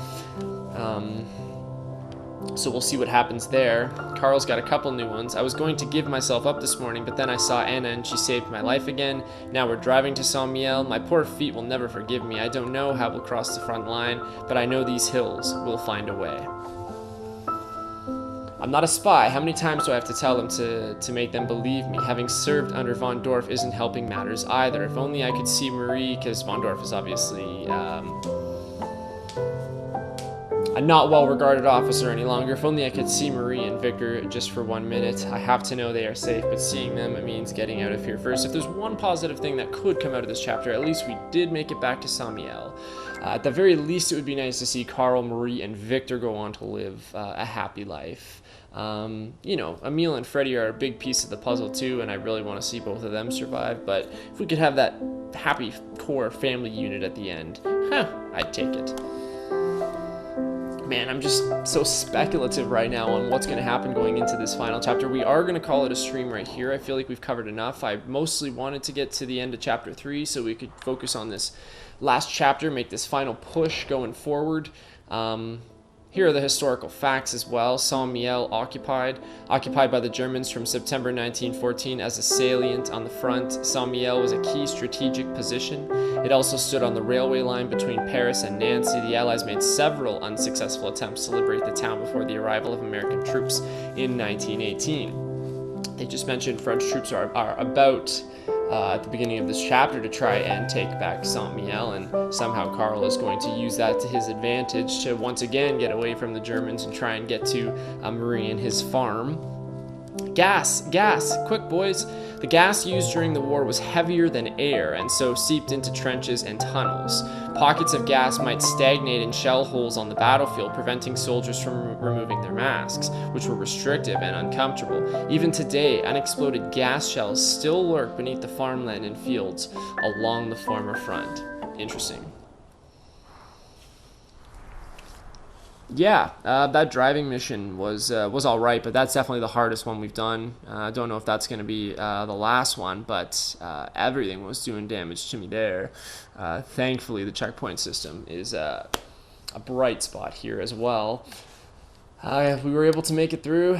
So we'll see what happens there. Karl's got a couple new ones. I was going to give myself up this morning, but then I saw Anna and she saved my life again. Now we're driving to Saint-Mihiel. My poor feet will never forgive me. I don't know how we'll cross the front line, but I know these hills will find a way. I'm not a spy. How many times do I have to tell them to make them believe me? Having served under von Dorf isn't helping matters either. If only I could see Marie, because von Dorf is obviously a not well-regarded officer any longer. If only I could see Marie and Victor just for 1 minute. I have to know they are safe, but seeing them, it means getting out of here first. If there's one positive thing that could come out of this chapter, at least we did make it back to Saint-Mihiel. At the very least, it would be nice to see Karl, Marie, and Victor go on to live a happy life. Emil and Freddy are a big piece of the puzzle too, and I really want to see both of them survive, but if we could have that happy core family unit at the end, I'd take it. Man, I'm just so speculative right now on what's going to happen going into this final chapter. We are going to call it a stream right here. I feel like we've covered enough. I mostly wanted to get to the end of chapter 3 so we could focus on this last chapter, make this final push going forward. Here are the historical facts as well. Saint-Mihiel occupied by the Germans from September 1914 as a salient on the front. Saint-Mihiel was a key strategic position. It also stood on the railway line between Paris and Nancy. The Allies made several unsuccessful attempts to liberate the town before the arrival of American troops in 1918. They just mentioned French troops are about at the beginning of this chapter to try and take back Saint-Mihiel, and somehow Karl is going to use that to his advantage to once again get away from the Germans and try and get to Marie and his farm. Gas, quick boys. The gas used during the war was heavier than air and so seeped into trenches and tunnels. Pockets of gas might stagnate in shell holes on the battlefield, preventing soldiers from removing their masks, which were restrictive and uncomfortable. Even today, unexploded gas shells still lurk beneath the farmland and fields along the former front. Interesting. Yeah, that driving mission was all right, but that's definitely the hardest one we've done. I don't know if that's going to be the last one, but everything was doing damage to me there. Thankfully, the checkpoint system is a bright spot here as well. We were able to make it through,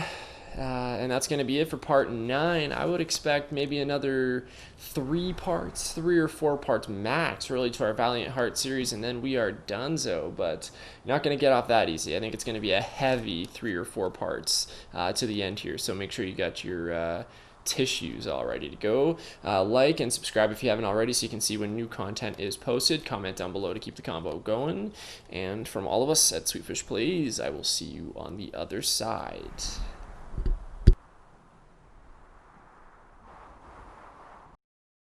and that's going to be it for part 9. I would expect maybe another 3 or 4 parts max, really, to our Valiant Heart series, and then we are donezo. But you're not going to get off that easy. I think it's going to be a heavy 3 or 4 parts to the end here, so make sure you got your tissues all ready to go. Like and subscribe if you haven't already so you can see when new content is posted. Comment down below to keep the combo going. And from all of us at Sweetfish Plays, I will see you on the other side.